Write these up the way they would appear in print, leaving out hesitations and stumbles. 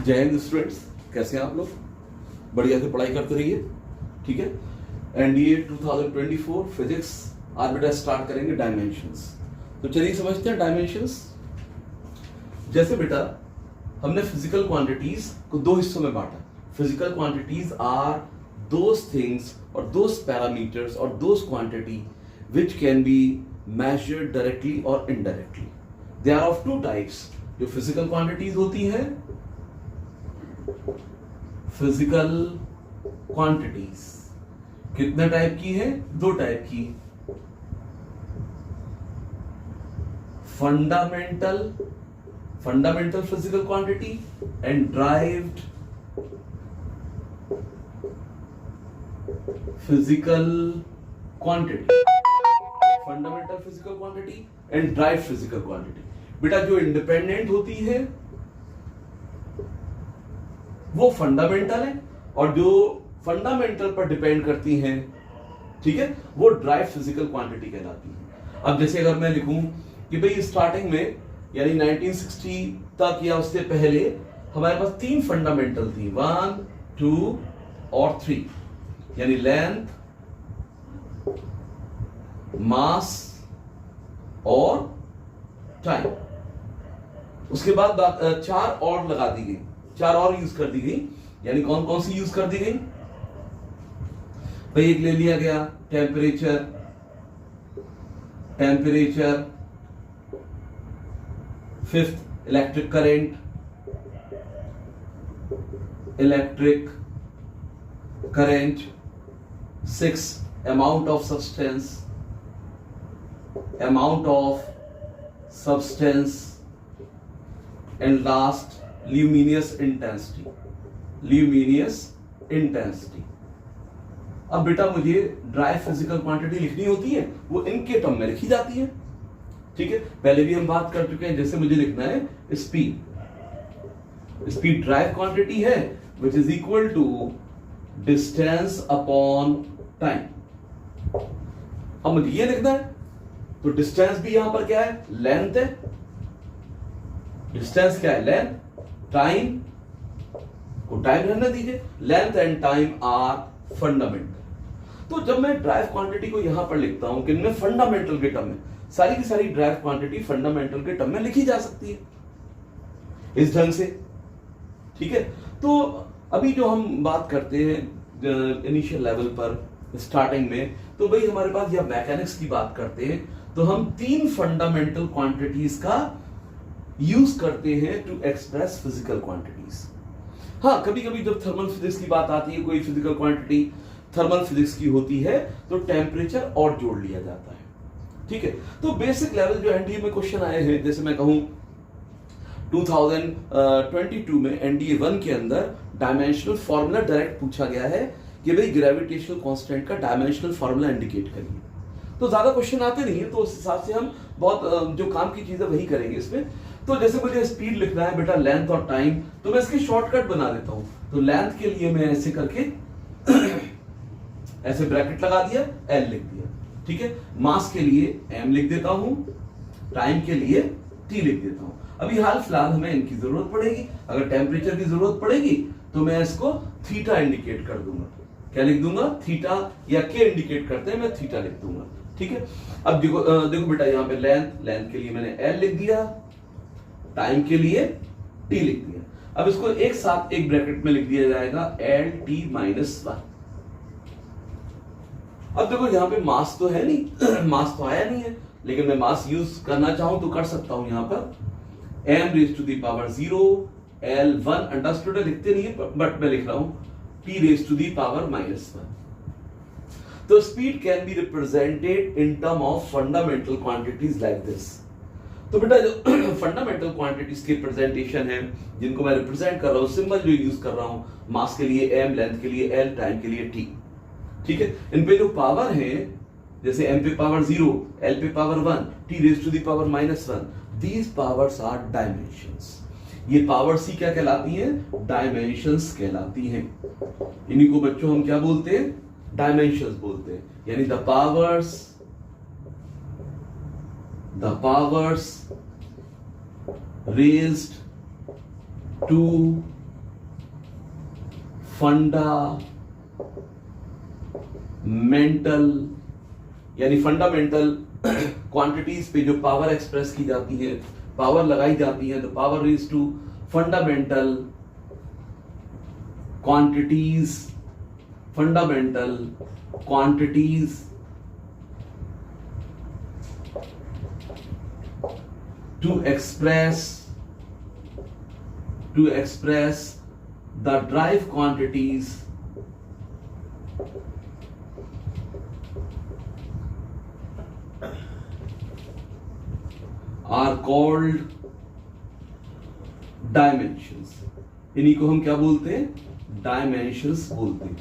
जय हिंद स्टूडेंट्स, कैसे हैं आप लोग? बढ़िया से पढ़ाई करते रहिए, ठीक है। एनडीए 2024 फिजिक्स आज बेटा स्टार्ट करेंगे डायमेंशंस। तो चलिए समझते हैं डायमेंशंस। जैसे बेटा हमने फिजिकल क्वांटिटीज को दो हिस्सों में बांटा। Physical quantities are those things और दोज पैरामीटर्स और those quantity which can be measured directly or indirectly. They are of two types. जो फिजिकल क्वांटिटीज होती हैं, फिजिकल क्वांटिटीज कितने टाइप की है? दो टाइप की। Fundamental physical quantity and derived physical quantity. Fundamental physical quantity and drive physical quantity. बेटा जो इंडिपेंडेंट होती है वो फंडामेंटल है, और जो फंडामेंटल पर डिपेंड करती हैं, ठीक है, वो ड्राइव फिजिकल क्वांटिटी कहलाती है। अब जैसे अगर मैं लिखूं कि भाई स्टार्टिंग में यानी 1960 तक या उससे पहले हमारे पास तीन फंडामेंटल थी, 1, 2 और 3, यानी लेंथ, मास और टाइम। उसके बाद चार और लगा दी गई, चार और यूज कर दी गई। यानी कौन कौन सी यूज कर दी गई भाई? एक ले लिया गया temperature, fifth electric current, six amount of substance, and last luminous intensity। अब बेटा मुझे ड्राइव फिजिकल क्वांटिटी लिखनी होती है, वो इनके टर्म में लिखी जाती है, ठीक है। पहले भी हम बात कर चुके हैं। जैसे मुझे लिखना है स्पीड ड्राइव क्वांटिटी है which is equal to distance upon time. अब मुझे ये लिखना है तो डिस्टेंस भी यहां पर क्या है? लेंथ है। डिस्टेंस क्या है? लेंथ। टाइम को टाइम रहने दीजिए। Length and time are fundamental. तो जब मैं ड्राइव क्वांटिटी को यहां पर लिखता हूं कि मैं फंडामेंटल के टर्म में, सारी की सारी ड्राइव क्वांटिटी फंडामेंटल के टर्म में लिखी जा सकती है इस ढंग से, ठीक है। तो अभी जो हम बात करते हैं इनिशियल लेवल पर, स्टार्टिंग में, तो भाई हमारे पास या मैकेनिक्स की बात करते हैं तो हम तीन फंडामेंटल क्वांटिटीज का यूज करते हैं टू एक्सप्रेस फिजिकल क्वांटिटीज। हाँ, कभी कभी जब थर्मल फिजिक्स की बात आती है, कोई फिजिकल क्वांटिटी थर्मल फिजिक्स की होती है तो टेम्परेचर और जोड़ लिया जाता है, ठीक है। तो बेसिक लेवल जो एनडीए में क्वेश्चन आए हैं, जैसे मैं कहूं 2022 में एनडीए 1 के अंदर डायमेंशनल फॉर्मूला डायरेक्ट पूछा गया है कि भाई ग्रेविटेशनल कांस्टेंट का डायमेंशनल फॉर्मूला इंडिकेट करिए। तो ज्यादा क्वेश्चन आते नहीं है, तो उस हिसाब से हम बहुत जो काम की चीजें वही करेंगे इसमें। तो जैसे मुझे स्पीड लिखना है बेटा, लेंथ और टाइम, तो मैं इसकी शॉर्टकट बना देता हूं। तो लेंथ के लिए मैं ऐसे करके ऐसे ब्रैकेट लगा दिया, एल लिख दिया, ठीक है। मास के लिए एम लिख देता हूं, टाइम के लिए टी लिख देता हूं। अभी हाल फिलहाल हमें इनकी जरूरत पड़ेगी। अगर टेम्परेचर की जरूरत पड़ेगी तो मैं इसको थीटा इंडिकेट कर दूंगा। क्या लिख दूंगा? थीटा, या के इंडिकेट करते हैं, मैं थीटा लिख दूंगा, ठीक है। अब देखो बेटा, यहां पे लेंथ के लिए मैंने एल लिख दिया, टाइम के लिए टी लिख दिया। अब इसको एक साथ एक ब्रैकेट में लिख दिया जाएगा, एल टी माइनस 1। अब देखो यहां पे मास तो है नहीं मास तो आया नहीं है, लेकिन मैं मास यूज करना चाहूं तो कर सकता हूं। यहां पर m raise to the power 0, L1 understood लिखते नहीं है, बट मैं लिख रहा हूं p raise to the power -1। तो speed can be represented in term of fundamental quantities like this. तो बेटा जो फंडामेंटल क्वांटिटीज की रिप्रेजेंटेशन है, जिनको मैं रिप्रेजेंट कर रहा हूं, सिंबल जो यूज कर रहा हूं, मास के लिए m, लेंथ के लिए l, टाइम के लिए t, ठीक है। इन पे जो पावर है, जैसे m पे पावर 0, l पे power 1, t raise to the power -1, these powers are dimensions। ये पावर्स ही क्या कहलाती हैं? डायमेंशंस कहलाती हैं। इन्हीं को बच्चों हम क्या बोलते हैं? डायमेंशंस बोलते हैं। यानी the powers raised to fundamental यानी फंडामेंटल क्वांटिटीज पे जो पावर एक्सप्रेस की जाती है, पावर लगाई जाती है, तो power raise to fundamental quantities to express the drive quantities are called dimensions. इन्हीं को हम क्या बोलते हैं? Dimensions बोलते हैं.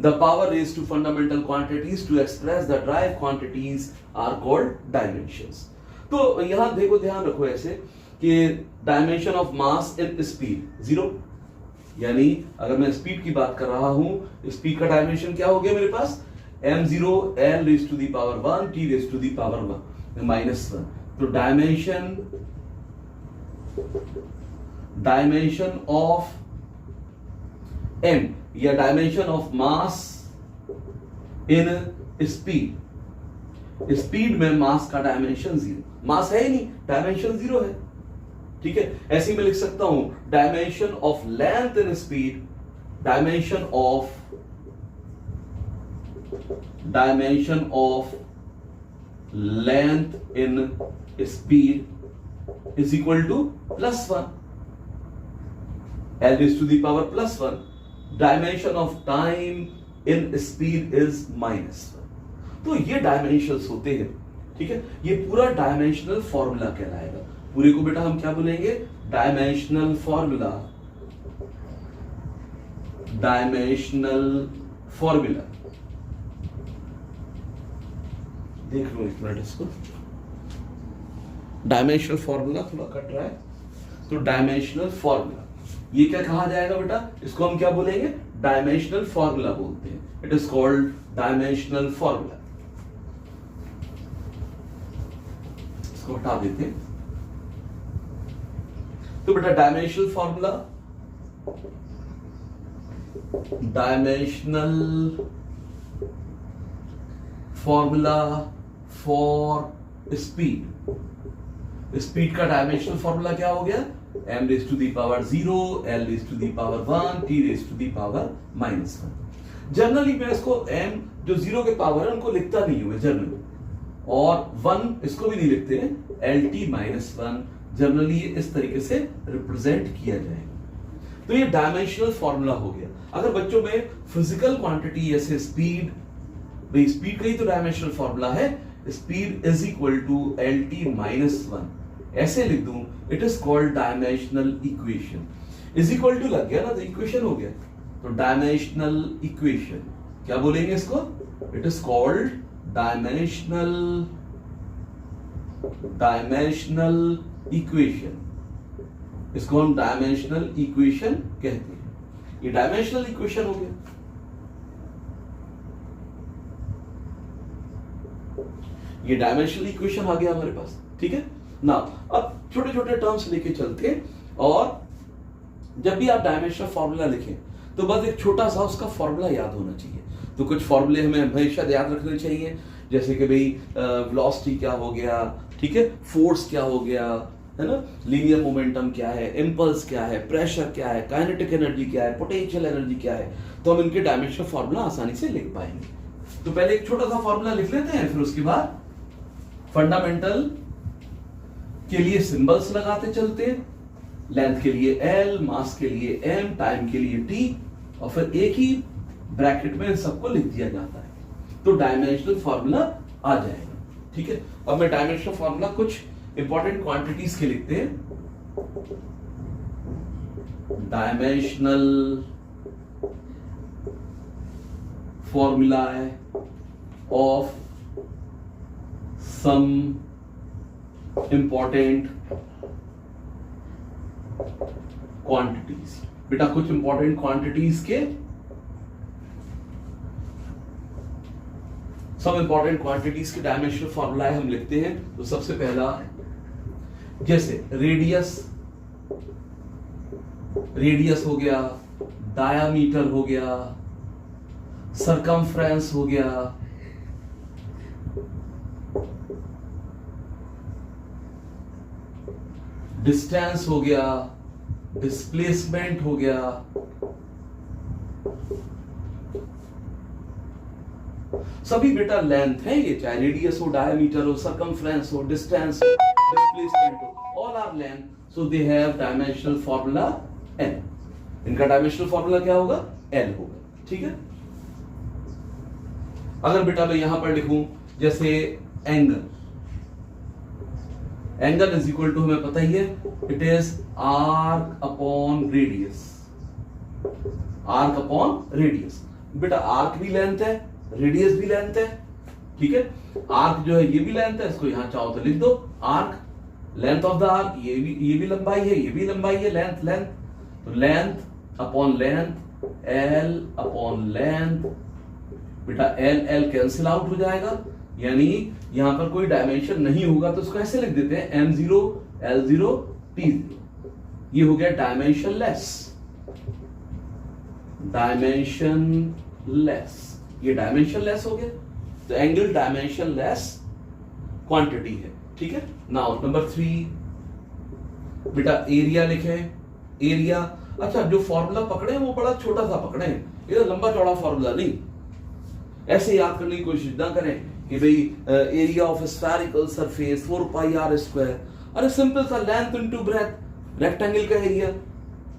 The power raised to fundamental quantities to express the drive quantities are called dimensions. तो यहां देखो, ध्यान रखो ऐसे कि dimension of mass in speed 0, यानी अगर मैं स्पीड की बात कर रहा हूं, स्पीड का डायमेंशन क्या हो गया मेरे पास? m0 l raise to the power 1 t raise to the power -1. तो डायमेंशन ऑफ m या dimension of mass in speed में मास का डायमेंशन 0, मास है ही नहीं, डायमेंशन 0 है. ठीक है, ऐसे ही मैं लिख सकता हूं dimension of length in speed, dimension of length in speed is equal to +1 l raised to the power +1. Dimension of time in speed is -1. तो ये डायमेंशंस होते हैं. ठीक है, ये पूरा डायमेंशनल फॉर्मूला कहलाएगा. पूरे को बेटा हम क्या बोलेंगे? Dimensional formula. देख लो एक मिनट इसको. डायमेंशनल फॉर्मूला थोड़ा कट रहा है, तो डायमेंशनल फॉर्मूला ये क्या कहा जाएगा बेटा? इसको हम क्या बोलेंगे? डायमेंशनल फॉर्मूला बोलते हैं. It is called dimensional formula. इसको हटा देते हैं. तो बेटा डायमेंशनल फॉर्मूला फॉर स्पीड का डायमेंशनल फॉर्मूला क्या हो गया? m raised to the power 0 l raised to the power 1 t raised to the power -1. Generally मैं इसको m जो 0 के पावर है उनको लिखता नहीं हूं जनरली, और 1 इसको भी नहीं लिखते हैं, lt -1. जनरली इस तरीके से रिप्रेजेंट किया जाएगा. तो ये डायमेंशनल फॉर्मूला हो गया. अगर बच्चों में फिजिकल क्वांटिटी जैसे स्पीड का ही तो डायमेंशनल फॉर्मूला है, speed is equal to lt -1 ऐसे लिख दूं, it is called dimensional equation. Is equal to लग गया ना, तो इक्वेशन हो गया. तो डायमेंशनल इक्वेशन क्या बोलेंगे इसको? It is called dimensional equation. इसको हम डायमेंशनल इक्वेशन कहते हैं. ये डायमेंशनल इक्वेशन हो गया. ये डायमेंशनल इक्वेशन आ गया हमारे पास. ठीक है ना. अब छोटे छोटे टर्म्स लेके चलते हैं, और जब भी आप डायमेंशनल फॉर्मूला लिखें तो बस एक छोटा सा उसका फॉर्मूला याद होना चाहिए. तो कुछ फॉर्मूले हमें हमेशा याद रखने चाहिए, जैसे कि भाई वेलोसिटी क्या हो गया, ठीक है, फोर्स क्या हो गया, है ना, लीनियर मोमेंटम क्या है, इंपल्स क्या है, प्रेशर क्या है, काइनेटिक एनर्जी क्या है, पोटेंशियल एनर्जी क्या है. तो हम इनके डायमेंशनल फॉर्मूला आसानी से लिख पाएंगे. तो पहले एक छोटा सा फॉर्मूला लिख लेते हैं, फिर उसके बाद फंडामेंटल के लिए सिंबल्स लगाते चलते हैं. लेंथ के लिए L, मास के लिए M, टाइम के लिए T, और फिर एक ही ब्रैकेट में इन सबको लिख दिया जाता है. तो डायमेंशनल फॉर्मूला आ जाएगा. ठीक है, अब मैं डायमेंशनल फॉर्मूला कुछ इंपॉर्टेंट क्वांटिटीज के लिखते हैं. Dimensional formula of some important quantities. बेटा कुछ इंपॉर्टेंट क्वांटिटीज के सब इंपॉर्टेंट क्वांटिटीज के डायमेंशनल फॉर्मूला हम लिखते हैं. तो सबसे पहला जैसे रेडियस हो गया, डायामीटर हो गया, सरकमफ्रेंस हो गया, डिस्टेंस हो गया, डिस्प्लेसमेंट हो गया, सभी बेटा लेंथ है ये, चाहे रेडियस हो, डायमीटर हो, सरकमफ्रेंस हो, डिस्टेंस हो, डिस्प्लेसमेंट हो, all are length, so they have dimensional formula n। इनका डायमेंशनल फॉर्मूला क्या होगा? l होगा। ठीक है, अगर बेटा मैं यहां पर लिखूं जैसे angle, angle is equal to हमें पता ही है, it is arc upon radius, arc upon radius. बेटा आर्क भी लेंथ है, रेडियस भी लेंथ है, ठीक है। आर्क जो है ये भी लेंथ है, इसको यहां चाहो तो लिख दो arc, length of the arc, ये भी लंबाई है, ये भी लंबाई है, लेंथ लेंथ, तो length upon length, L upon length, बेटा एल एल कैंसिल आउट हो जाएगा, यानी यहां पर कोई डायमेंशन नहीं होगा, तो इसको ऐसे लिख देते हैं m0 l0 t0, ये हो गया डायमेंशन लेस, डायमेंशन लेस, ये डायमेंशन लेस हो गया, तो एंगल डायमेंशन लेस क्वांटिटी है। ठीक है, नाउ नंबर 3 बेटा एरिया लिखे, एरिया, अच्छा जो फॉर्मूला पकड़े वो बड़ा छोटा सा पकड़े, ये लंबा चौड़ा फॉर्मूला नहीं, ऐसे याद करने की कोशिश ना करें कि भाई area of spherical surface 4 pi r square, अरे सिंपल सा लेंथ इनटू ब्रेथ, रेक्टेंगल का एरिया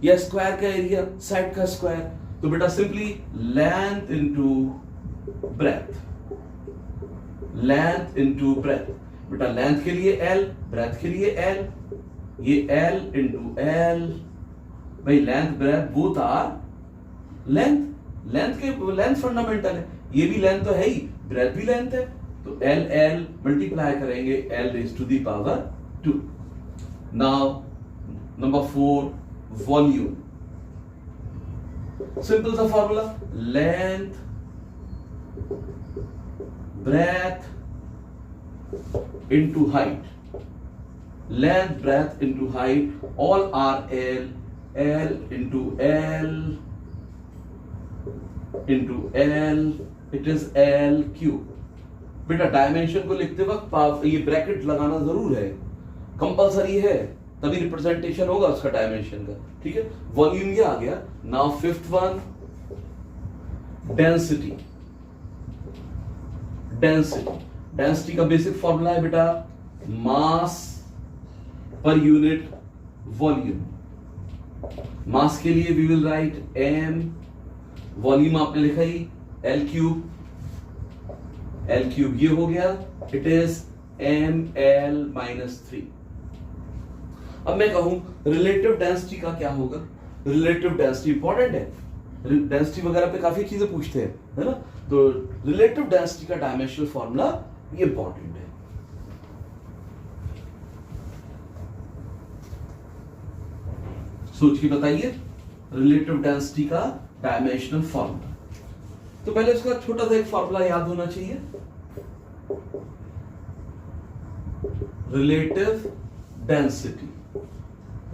या स्क्वायर का एरिया, साइड का स्क्वायर, तो बेटा simply length into breadth, length into breadth, बेटा लेंथ के लिए L, ब्रेथ के लिए L, ये L इनटू L, भाई length breadth both are length, length के लेंथ फंडामेंटल है, ये भी लेंथ तो है ही, ब्रेथ भी लेंथ है, तो L L मल्टीप्लाई करेंगे L raise to the power 2। Now number 4 volume, simple सा formula, length breadth into height, length breadth into height, all are L, L into L into L, it is L cube। बेटा dimension को लिखते वक्त ये bracket लगाना जरूर है, compulsory है, तभी रिप्रेजेंटेशन होगा उसका डायमेंशन का। ठीक है, वॉल्यूम ये आ गया। Now 5th one, density, density, density का बेसिक फॉर्मूला है बेटा mass per unit volume, mass के लिए we will write m, volume आपने लिखा ही L क्यूब, L क्यूब ये हो गया, इट इज ml माइनस 3। अब मैं कहूं रिलेटिव डेंसिटी का क्या होगा, रिलेटिव डेंसिटी इंपॉर्टेंट है, डेंसिटी वगैरह पे काफी चीजें पूछते हैं, है ना, तो रिलेटिव डेंसिटी का डायमेंशनल फॉर्मूला ये इंपॉर्टेंट है। सोच के बताइए रिलेटिव डेंसिटी का डायमेंशनल फॉर्मूला, तो पहले इसका छोटा सा एक फॉर्मूला याद होना चाहिए, रिलेटिव डेंसिटी।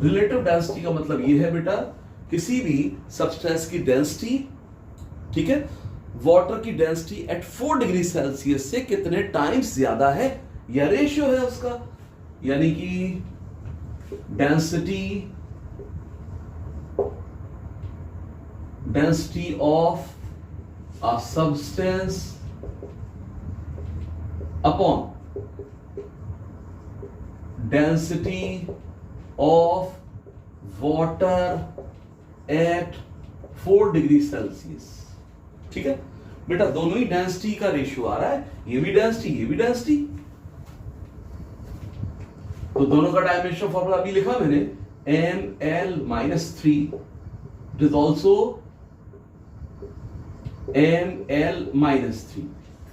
रिलेटिव डेंसिटी का मतलब ये है बेटा किसी भी सब्सटेंस की डेंसिटी, ठीक है, वाटर की डेंसिटी एट 4 डिग्री सेल्सियस से कितने टाइम्स ज्यादा है, यह रेशियो है उसका, यानी कि density of a substance upon density of water at 4 degree Celsius. ठीक है बेटा, दोनों ही डेंसिटी का रेशियो आ रहा है, ये भी डेंसिटी ये भी डेंसिटी, तो दोनों का डायमेंशन फॉर्मूला अभी लिखा मैंने, ml minus 3, it is also ml minus 3,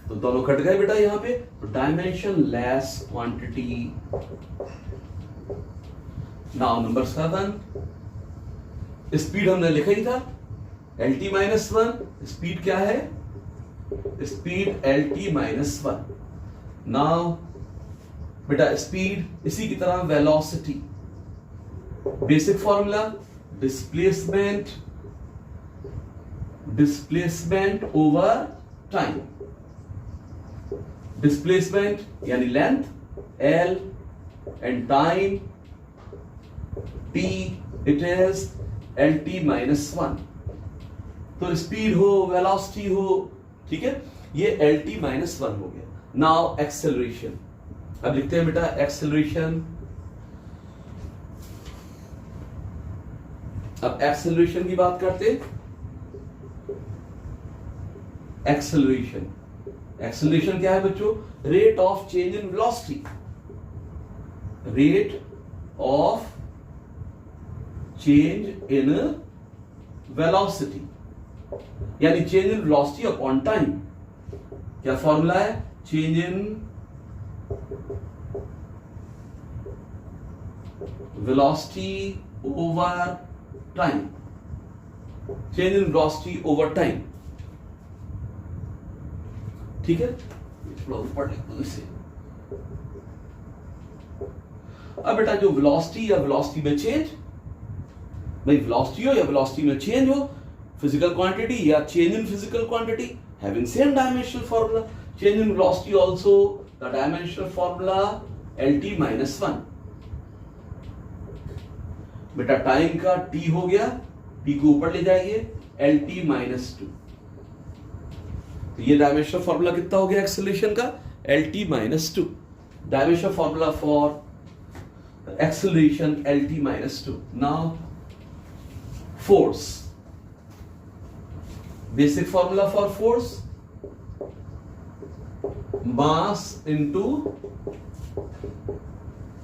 तो दोनों कट गए बेटा यहां पे, तो dimension less quantity. Now number 7, speed हमने लिखा ही था, LT माइनस 1, स्पीड क्या है, स्पीड LT माइनस 1। नाउ बेटा स्पीड इसी की तरह velocity, basic formula displacement displacement over time, displacement यानी length L and time T, it is LT minus 1। तो स्पीड हो, वेलोसिटी हो, ठीक है, ये LT माइनस 1 हो गया। नाउ एक्सेलरेशन, अब लिखते हैं बेटा एक्सेलरेशन। अब एक्सेलरेशन की बात करते हैं। एक्सेलरेशन, एक्सेलरेशन क्या है बच्चों? Rate of change in velocity, rate of change in velocity यानी change in velocity upon time. क्या फॉर्मूला है? Change in velocity over time, change in velocity over time, ठीक है। थोड़ा ऊपर लिख दो इसे। अब बेटा जो वेलोसिटी या वेलोसिटी में चेंज, भाई वेलोसिटी हो या वेलोसिटी में चेंज हो, फिजिकल क्वांटिटी या change in physical quantity, having same dimensional formula, change in velocity also the dimensional formula LT minus 1। बेटा टाइम का T हो गया, T को ऊपर ले जाइए, LT माइनस 2। तो ये डायमेंशनल फॉर्मूला कितना हो गया एक्सेलरेशन का? LT minus 2। Dimensional formula for acceleration LT minus 2। Now force, basic formula for force, mass into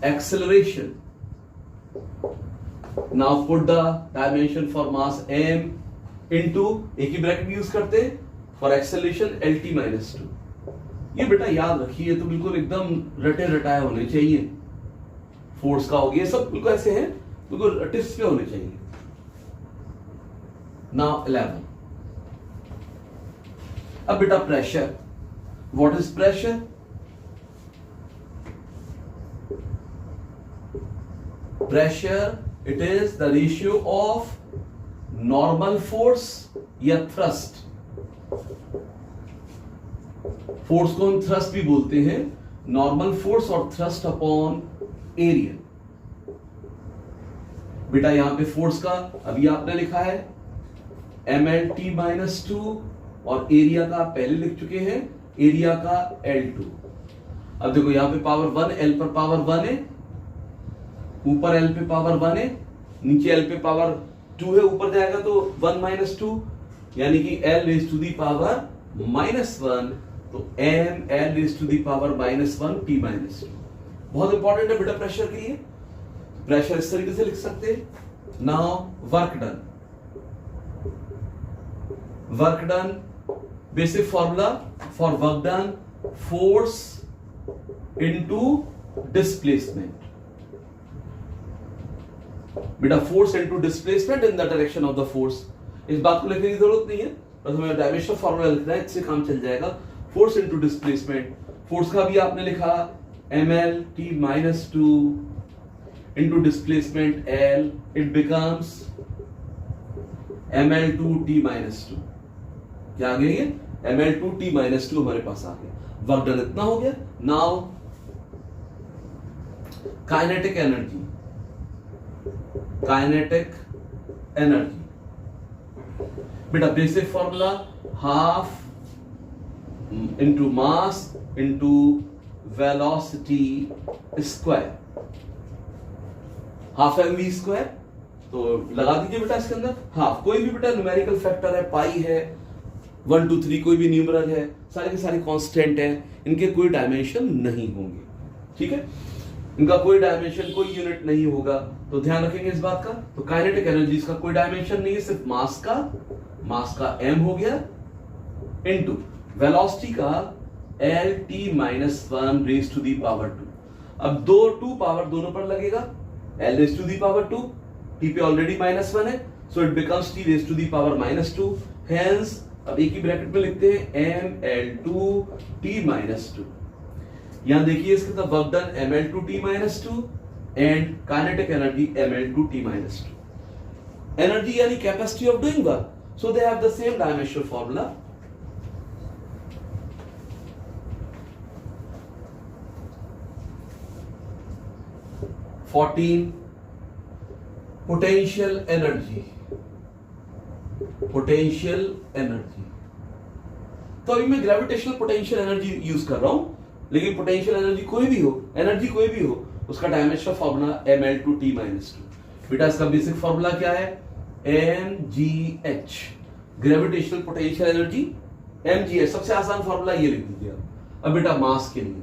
acceleration. Now put the dimension for mass m into, एक ही ब्रैकेट यूज करते हैं, for acceleration LT minus 2। ये बेटा याद रखिए, तो बिल्कुल एकदम रटे रटाए होने चाहिए। फोर्स का हो गया, सब बिल्कुल ऐसे हैं, बिल्कुल टिप्स पे होने चाहिए। नाउ 11। अब बेटा pressure, what is pressure? Pressure it is the ratio of normal force या थ्रस्ट। फोर्स को हम थ्रस्ट भी बोलते हैं, नॉर्मल फोर्स और थ्रस्ट अपॉन एरिया। बेटा यहां पे फोर्स का अभी आपने लिखा है MLT माइनस 2 और एरिया का पहले लिख चुके हैं, एरिया का L2। अब देखो यहां पे पावर 1, L पर पावर 1 है, ऊपर L पे पावर 1 है, नीचे L पे पावर 2 है, ऊपर जाएगा तो 1 माइनस 2 यानी कि L raise to the power minus 1, तो M L raise to the power minus 1 T minus 2। बहुत इंपॉर्टेंट है बेटा प्रेशर के लिए। प्रेशर इस तरीके से लिख सकते हैं। Now work done, work done, basic formula for work done, force into displacement. बेटा force into displacement in the direction of the force, इस बात को लिखने की जरूरत नहीं है, बस हमें डायमेंशनल फॉर्मूला लिखना है, इससे काम चल जाएगा। फोर्स इनटू डिस्प्लेसमेंट, फोर्स का भी आपने लिखा MLT minus 2 into displacement L, it becomes ML2T minus 2। क्या आ गया ये? ML2T माइनस 2 हमारे पास आ गया। वर्क डन इतना हो गया। Now kinetic energy, kinetic energy बेटा basic formula half into mass into velocity square, half mv square. तो लगा दीजिए बेटा इसके अंदर हाफ, कोई भी बेटा न्यूमेरिकल फैक्टर है, पाई है, 1 2 3 कोई भी न्यूमरल है, सारे के सारे कांस्टेंट है, इनके कोई डायमेंशन नहीं होंगे, ठीक है, इनका कोई डायमेंशन, कोई यूनिट नहीं होगा, तो ध्यान रखेंगे इस बात का। तो काइनेटिक एनर्जी का कोई डायमेंशन नहीं है, सिर्फ मास का m हो गया इनटू वेलोसिटी का LT minus 1 raise to the power 2। अब 2 पावर दोनों पर लगेगा, L raise to the power 2, T पे ऑलरेडी -1 है, so it becomes T raise to the power -2। Hence अब एक ही ब्रैकेट में लिखते हैं ML2T माइनस 2। यहां देखिए इसके साथ work done ML2T minus 2 and kinetic energy ML2T minus 2। Energy यानी capacity of doing work, So they have the same dimensional formula. Potential energy. तो अभी मैं ग्रेविटेशनल पोटेंशियल एनर्जी यूज कर रहा हूं, लेकिन पोटेंशियल एनर्जी कोई भी हो, उसका डायमेंशनल फॉर्मूला ml2t-2। बेटा इसका बेसिक फॉर्मूला क्या है? mgh, gravitational potential energy mgh। सबसे आसान फॉर्मूला ये लिख दीजिए। अब बेटा मास के लिए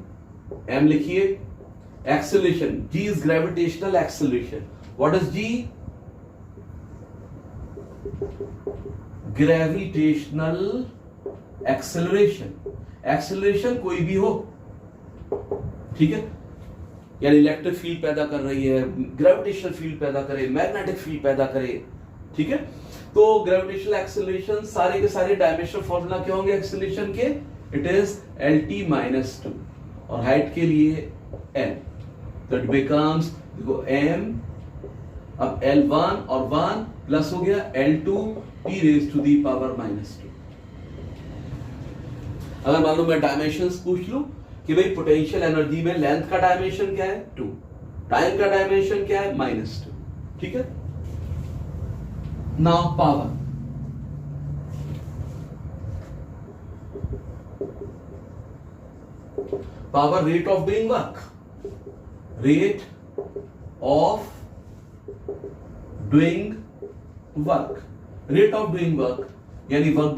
m लिखिए, acceleration g is gravitational acceleration. What is g? Gravitational acceleration कोई भी हो, ठीक है, यानी इलेक्ट्रिक फील्ड पैदा कर रही है, ग्रेविटेशनल फील्ड पैदा करे, मैग्नेटिक फील्ड पैदा करे, ठीक है। तो ग्रेविटेशनल एक्सेलरेशन सारे के सारे डायमेंशनल फॉर्मूला क्या होंगे एक्सेलरेशन के? इट इज lt-2 और हाइट के लिए n, तो इट बिकम्स, देखो m, अब L1 और 1 प्लस हो गया L2 t⁻²। अगर मान लो मैं डायमेंशंस पूछ लूं कि भाई पोटेंशियल एनर्जी में लेंथ का डायमेंशन क्या है? 2, टाइम का डायमेंशन क्या है? -2, ठीक है। Now power rate of doing work यानी वर्क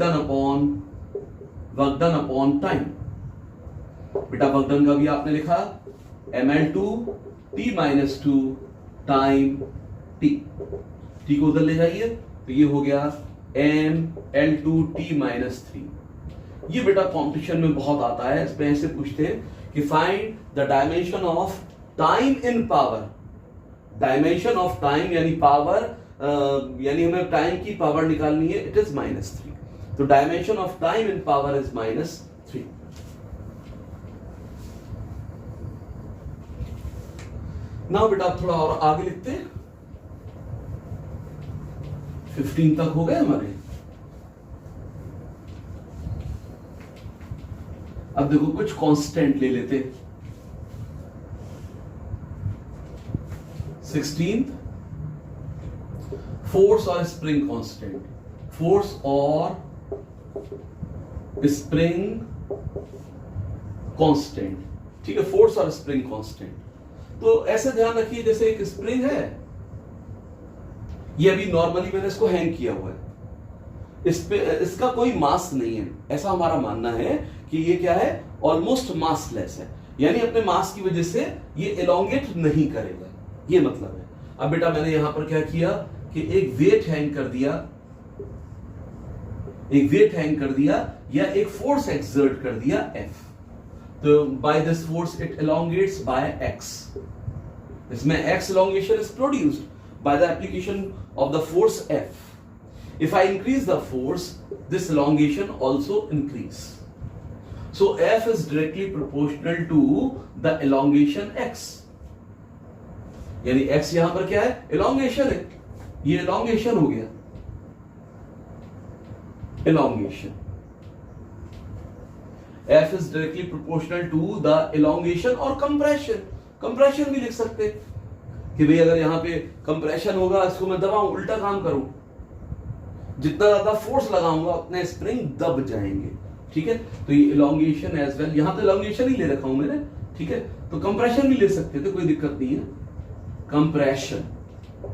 डन अपॉन टाइम। बेटा वर्क डन का भी आपने लिखा ml2t-2 टाइम t को उधर ले जाइए, तो ये हो गया ml2t-3। ये बेटा कॉम्पिटिशन में बहुत आता है, इसमें ऐसे पूछते हैं कि find the dimension of time in power. Dimension of time यानी पावर, यानी हमें टाइम की पावर निकालनी है, इट इज -3। तो dimension of time in power is -3। Now बेटा थोड़ा और आगे लिखते हैं, 15 तक हो गए हमारे। अब देखो कुछ कांस्टेंट ले लेते। 16 फोर्स और स्प्रिंग कांस्टेंट, फोर्स और स्प्रिंग कांस्टेंट, ठीक है, फोर्स और स्प्रिंग कांस्टेंट। तो ऐसे ध्यान रखिए जैसे एक स्प्रिंग है, ये अभी नॉर्मली मैंने इसको हैंग किया हुआ है, इसका कोई मास नहीं है, ऐसा हमारा मानना है कि ये क्या है, ऑलमोस्ट मासलेस है, यानी अपने मास की वजह से ये एलोंगेट नहीं करेगा, ये मतलब है। अब बेटा मैंने यहां पर क्या किया कि एक वेट हैंग कर दिया, या एक फोर्स एक्सर्ट कर दिया F। तो by this force it elongates by X। इसमें X elongation is produced by the application of the force F. If I increase the force, this elongation also increase. So F is directly proportional to the elongation X. यानी X यहां पर क्या है? elongation है, ये elongation हो गया, elongation. F is directly proportional to the elongation और compression. कंप्रेशन भी लिख सकते कि भाई अगर यहां पे कंप्रेशन होगा, इसको मैं दबाऊं, उल्टा काम करूं, जितना ज्यादा फोर्स लगाऊंगा उतने स्प्रिंग दब जाएंगे, ठीक है। तो ये इलोंगेशन एज वेल, यहां तो इलोंगेशन ही ले रखा हूं मैंने, ठीक है, तो कंप्रेशन भी ले सकते थे, कोई दिक्कत नहीं है। कंप्रेशन,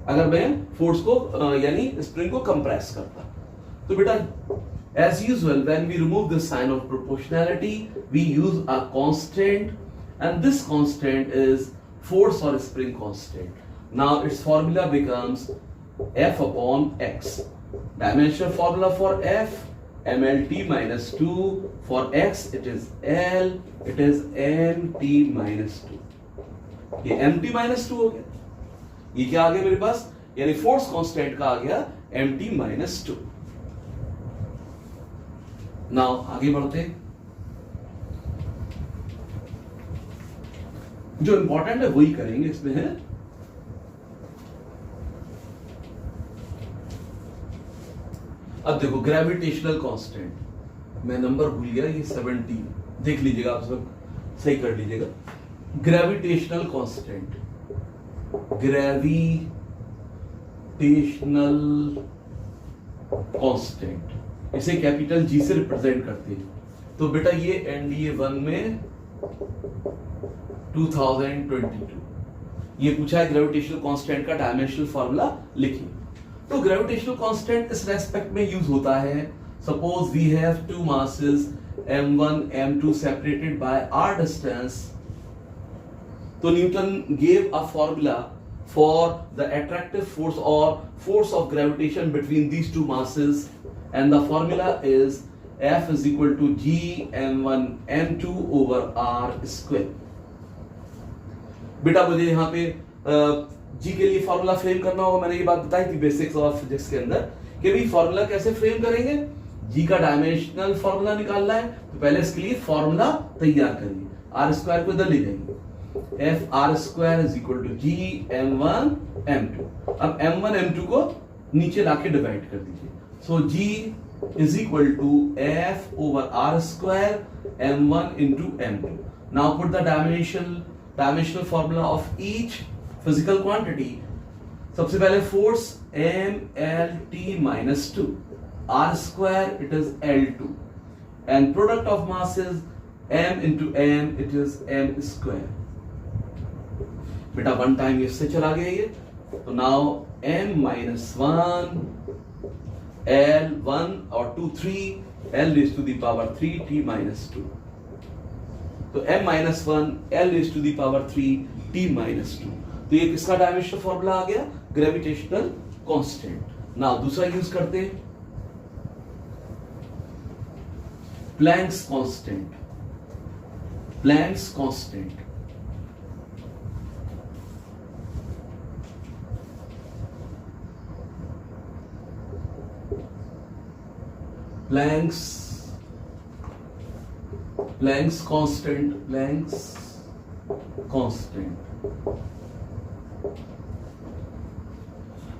अगर मैं फोर्स को यानी स्प्रिंग को कंप्रेस करता, तो बेटा as usual when we remove the sign of proportionality we use a constant, and this constant is force or spring constant. Now its formula becomes F upon X. Dimensional formula for F, mlt-2. For X it is L, it is mt-2. ये mt-2 हो गया, ये क्या आ गया मेरे पास, यानी force constant का आ गया mt-2। नाउ आगे बढ़ते, जो इंपॉर्टेंट है वही करेंगे इसमें है। अब देखो ग्रेविटेशनल कांस्टेंट, मैं नंबर भूल गया, ये 17, देख लीजिएगा आप सब, सही कर लीजिएगा। ग्रेविटेशनल कांस्टेंट, ग्रेविटेशनल कांस्टेंट, इसे कैपिटल जी से रिप्रेजेंट करते हैं। तो बेटा ये एनडीए 1 में 2022 ये पूछा है ग्रेविटेशनल कांस्टेंट का डायमेंशनल फार्मूला लिखिए। तो ग्रेविटेशनल कांस्टेंट इस रेस्पेक्ट में यूज होता है, suppose we have two masses m1 m2 separated by r distance, तो Newton gave a formula for the attractive force or force of gravitation between these two masses, and the formula is F is equal to g m1 m2 over r square। बेटा मुझे यहाँ पे जी के लिए formula frame करना होगा, मैंने ये बात बताई थी बेसिक्स ऑफ फिजिक्स के अंदर कि भाई फॉर्मूला कैसे फ्रेम करेंगे, जी का डायमेंशनल फॉर्मूला निकालना है तो पहले इसके लिए फॉर्मूला तैयार करिए, आर स्क्वायर को इधर ले जाएंगे, F r square is equal to G m1 m2। अब m1 m2 को नीचे लाके डिवाइड कर दीजिए, so G is equal to F over R square m1 into m2। Now put the dimensional formula of each physical quantity. सबसे पहले force mlt minus 2, r square it is L2, and product of masses m into m it is m square। बेटा one time इससे चला गया ये, तो now m minus 1 L 1 और 2 3 L raised to the power 3 t minus 2, तो m minus 1 L raised to the power 3 t minus 2। तो ये किसका डायमेंशनल फॉर्मूला आ गया, ग्रेविटेशनल कांस्टेंट। नाउ दूसरा यूज करते हैं Planck's constant. Planck's constant, Planck's constant, Planck's constant.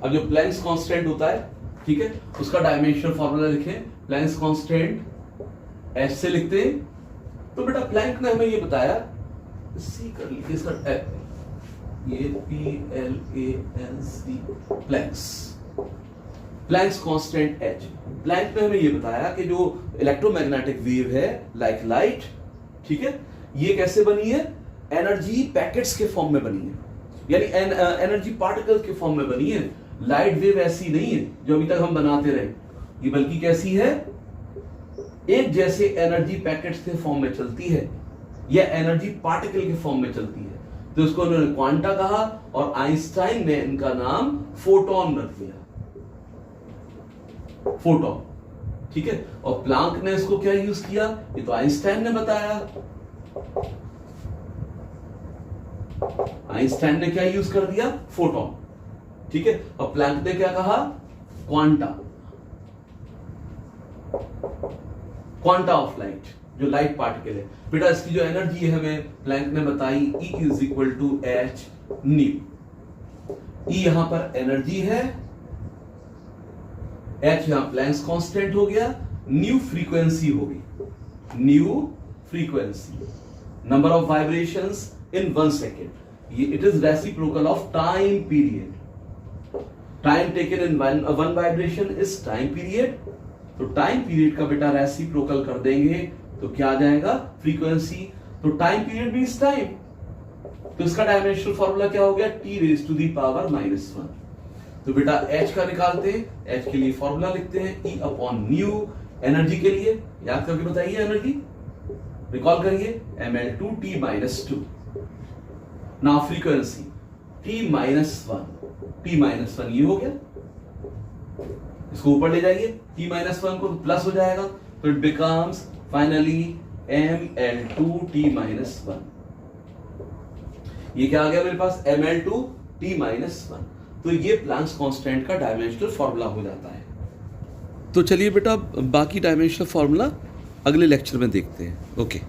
अब जो प्लैंक्स कांस्टेंट होता है, ठीक है, उसका डायमेंशनल फार्मूला लिखें, प्लैंक्स कांस्टेंट एच से लिखते हैं। तो बेटा प्लैंक ने हमें ये बताया, सी कर लीजिए इसका, ये PLANC, Planck's, Planck's constant h. Planck ने हमें ये बताया कि जो इलेक्ट्रोमैग्नेटिक वेव है लाइक लाइट, ठीक है, ये कैसे बनी है, एनर्जी पैकेट्स के फॉर्म में बनी है, यानी एनर्जी पार्टिकल्स के फॉर्म में बनी है। लाइट वेव ऐसी नहीं है जो अभी तक हम बनाते रहे, ये बल्कि कैसी है, एक जैसे एनर्जी पैकेट्स के फॉर्म में चलती है या एनर्जी पार्टिकल के फॉर्म में चलती है। तो इसको उन्होंने क्वांटा कहा और आइंस्टाइन ने इनका नाम फोटोन रख दिया, फोटोन, ठीक है। और प्लांक ने इसको क्या यूज किया, ये तो आइंस्टाइन ने बताया। आइंस्टाइन ने क्या यूज कर दिया, फोटोन, ठीक है। और प्लैंक ने क्या कहा, क्वांटा, क्वांटा ऑफ लाइट, जो लाइट पार्टिकल है। बेटा इसकी जो एनर्जी है हमें प्लैंक ने बताई, E is equal to h nu. E यहां पर एनर्जी है, H यहां प्लैंक्स कांस्टेंट हो गया, न्यू फ्रीक्वेंसी हो गई, new frequency, number of vibrations in 1 second. ये it is reciprocal of time period, time taken in one vibration is time period. तो टाइम पीरियड का बेटा रेसिप्रोकल कर देंगे तो क्या आ जाएगा, फ्रीक्वेंसी। तो टाइम पीरियड मींस टाइम, तो इसका डायमेंशनल फॉर्मूला क्या हो गया, t raise to the power -1। तो बेटा h का निकालते हैं, h के लिए फॉर्मूला लिखते हैं E अपॉन न्यू, एनर्जी के लिए याद करके बताइए, एनर्जी रिकॉल करिए, mL2T-2। Now frequency T-1, T-1 ये हो गया, इसको ऊपर ले जाइए, T-1 को प्लस हो जाएगा, तो इट बिकम्स फाइनली mL2T-1। ये क्या आ गया मेरे पास, mL2T-1। तो ये प्लैंक्स कांस्टेंट का डायमेंशनल फॉर्मूला हो जाता है। तो चलिए बेटा बाकी डायमेंशनल फॉर्मूला अगले लेक्चर में देखते हैं। ओके।